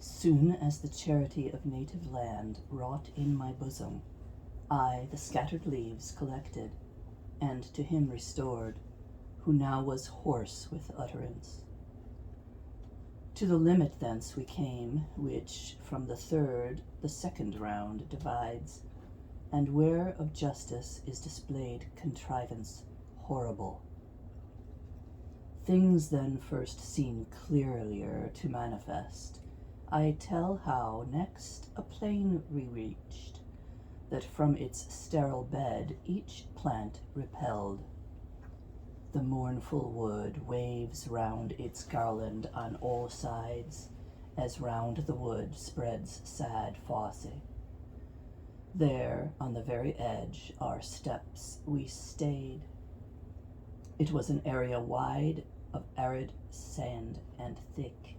Soon as the charity of native land wrought in my bosom, I the scattered leaves collected, and to him restored, who now was hoarse with utterance. To the limit thence we came, which from the third the second round divides, and where of justice is displayed contrivance horrible. Things then first seen clearlier to manifest, I tell how next a plain we reached, that from its sterile bed each plant repelled. The mournful wood waves round its garland on all sides, as round the wood spreads sad fosse. There, on the very edge, our steps we stayed. It was an area wide of arid sand and thick,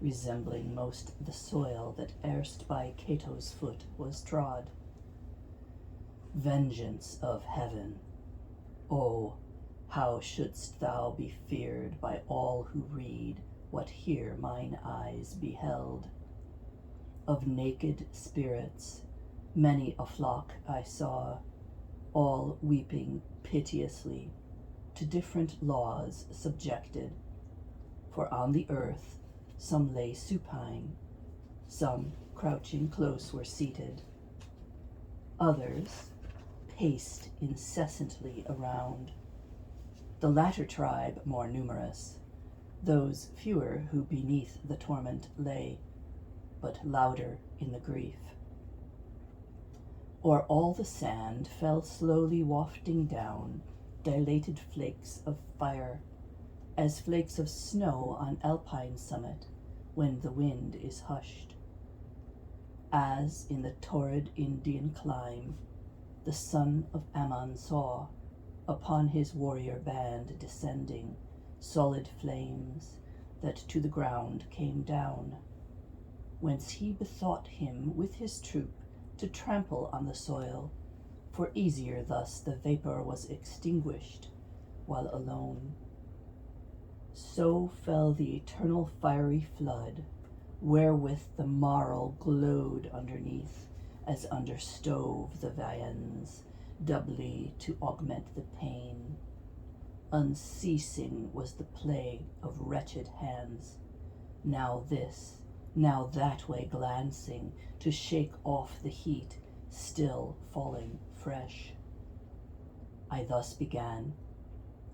resembling most the soil that erst by Cato's foot was trod. Vengeance of heaven, oh, how shouldst thou be feared by all who read what here mine eyes beheld? Of naked spirits, many a flock I saw, all weeping piteously, to different laws subjected. For on the earth some lay supine, some crouching close were seated. Others paced incessantly around. The latter tribe more numerous, those fewer who beneath the torment lay, but louder in the grief. O'er all the sand fell slowly wafting down dilated flakes of fire, as flakes of snow on alpine summit when the wind is hushed. As in the torrid Indian clime, the son of Ammon saw, upon his warrior band descending, solid flames that to the ground came down, whence he bethought him with his troop to trample on the soil, for easier thus the vapor was extinguished while alone. So fell the eternal fiery flood, wherewith the marl glowed underneath, as under stove the viands, doubly to augment the pain. Unceasing was the play of wretched hands, now this, now that way glancing, to shake off the heat still falling fresh. I thus began,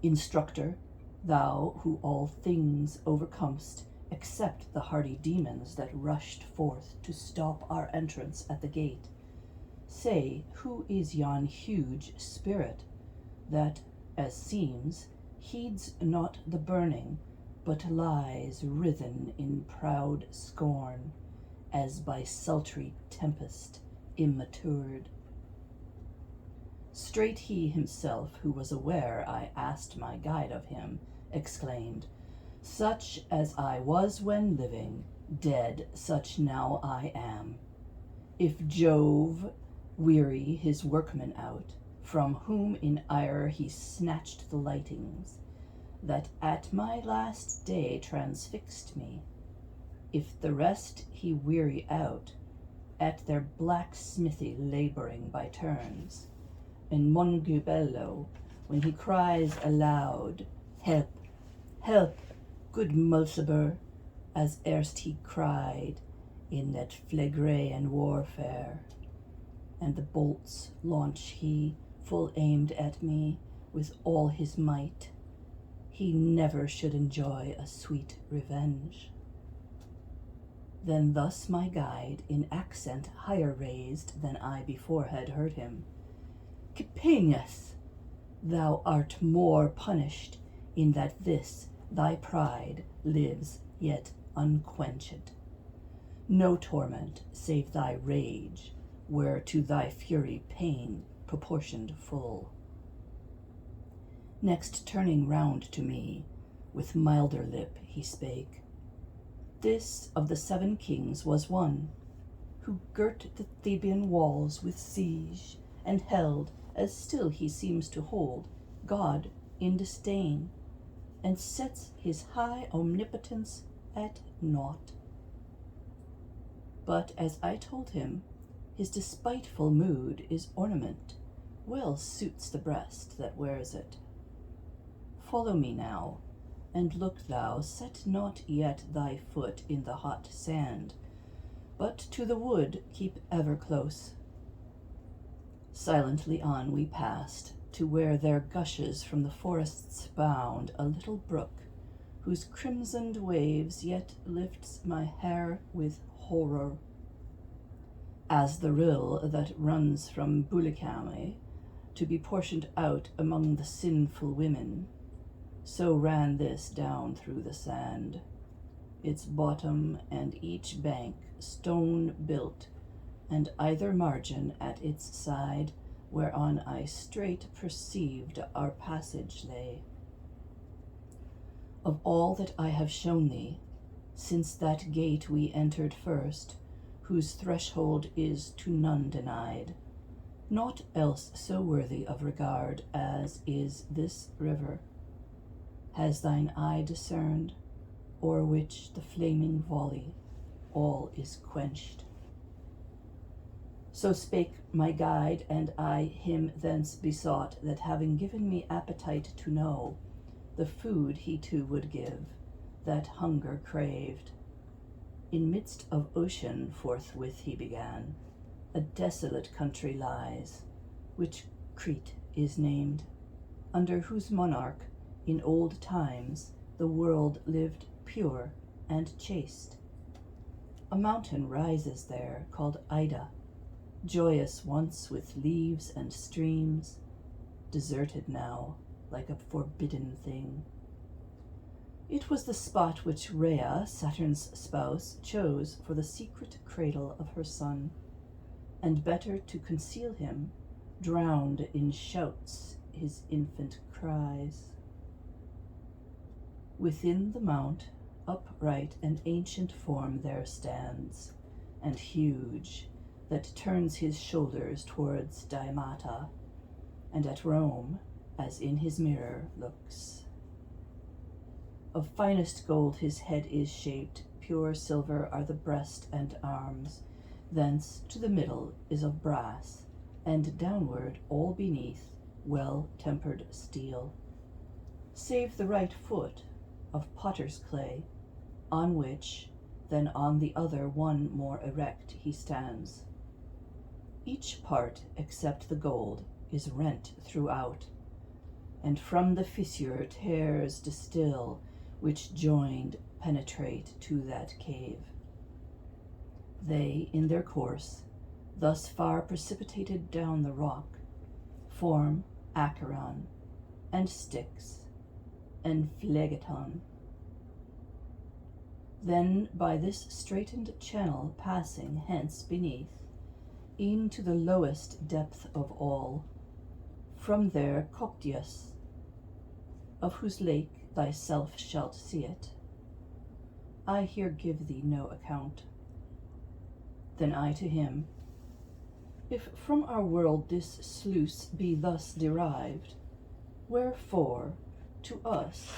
Instructor, thou who all things overcomest, except the hardy demons that rushed forth to stop our entrance at the gate, say, who is yon huge spirit that, as seems, heeds not the burning, but lies writhen in proud scorn, as by sultry tempest immatured? Straight he himself, who was aware I asked my guide of him, exclaimed, Such as I was when living, dead such now I am. If Jove weary his workmen out, from whom in ire he snatched the lightings, that at my last day transfixed me, if the rest he weary out, at their blacksmithy laboring by turns, and Mongibello, when he cries aloud, Help, help, good Mulciber, as erst he cried in that Phlegraean warfare, and the bolts launch he full aimed at me with all his might, he never should enjoy a sweet revenge. Then thus my guide, in accent higher raised than I before had heard him, Capaneus, thou art more punished, in that this thy pride lives yet unquenched. No torment save thy rage, were to thy fury pain proportioned full. Next turning round to me, with milder lip he spake, This of the 7 kings was one, who girt the Theban walls with siege, and held, as still he seems to hold, God in disdain, and sets his high omnipotence at naught. But as I told him, his despiteful mood is ornament, well suits the breast that wears it. Follow me now, and look thou set not yet thy foot in the hot sand, but to the wood keep ever close. Silently on we passed, to where there gushes from the forest's bound a little brook, whose crimsoned waves yet lifts my hair with horror. As the rill that runs from Bulicame to be portioned out among the sinful women, so ran this down through the sand, its bottom and each bank stone built, and either margin at its side, whereon I straight perceived our passage lay. Of all that I have shown thee, since that gate we entered first, whose threshold is to none denied, naught else so worthy of regard as is this river, has thine eye discerned, o'er which the flaming volley all is quenched. So spake my guide, and I him thence besought that, having given me appetite to know, the food he too would give, that hunger craved. In midst of ocean forthwith he began, a desolate country lies, which Crete is named, under whose monarch in old times the world lived pure and chaste. A mountain rises there called Ida, joyous once with leaves and streams, deserted now like a forbidden thing. It was the spot which Rhea, Saturn's spouse, chose for the secret cradle of her son, and better to conceal him, drowned in shouts his infant cries. Within the mount, upright an ancient form there stands, and huge, that turns his shoulders towards Diamata, and at Rome, as in his mirror, looks. Of finest gold his head is shaped, pure silver are the breast and arms, thence to the middle is of brass, and downward all beneath well-tempered steel, save the right foot of potter's clay, on which, then on the other one more erect he stands. Each part, except the gold, is rent throughout, and from the fissure tears distill, which joined penetrate to that cave. They, in their course, thus far precipitated down the rock, form Acheron, and Styx, and Phlegeton. Then by this straitened channel passing hence beneath, e'en to the lowest depth of all, from there Coctius, of whose lake thyself shalt see it, I here give thee no account. Then I to him, if from our world this sluice be thus derived, wherefore to us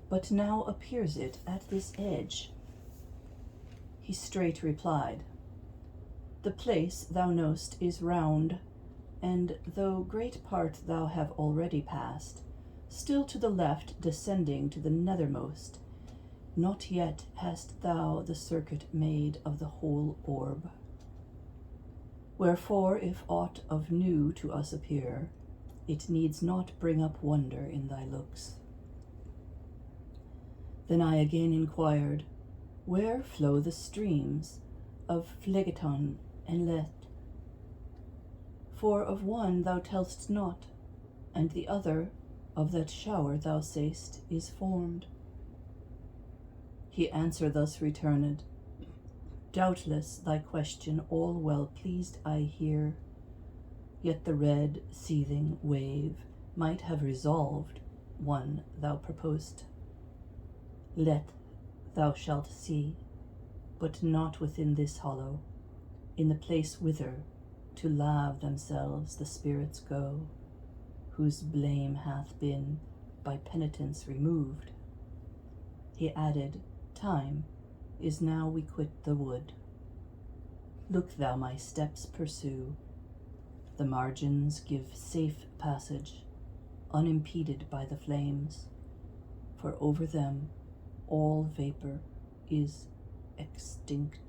but now appears it at this edge? He straight replied, the place thou know'st is round, and though great part thou have already passed, still to the left descending to the nethermost, not yet hast thou the circuit made of the whole orb. Wherefore, if aught of new to us appear, it needs not bring up wonder in thy looks. Then I again inquired, where flow the streams of Phlegeton and Lethe? For of one thou tell'st not, and the other of that shower thou say'st is formed. He answer thus returned, doubtless thy question all well pleased I hear, yet the red seething wave might have resolved one thou proposed. Lethe thou shalt see, but not within this hollow, in the place whither to lave themselves the spirits go, whose blame hath been by penitence removed. He added, time is now we quit the wood. Look thou my steps pursue. The margins give safe passage, unimpeded by the flames, for over them all vapor is extinct.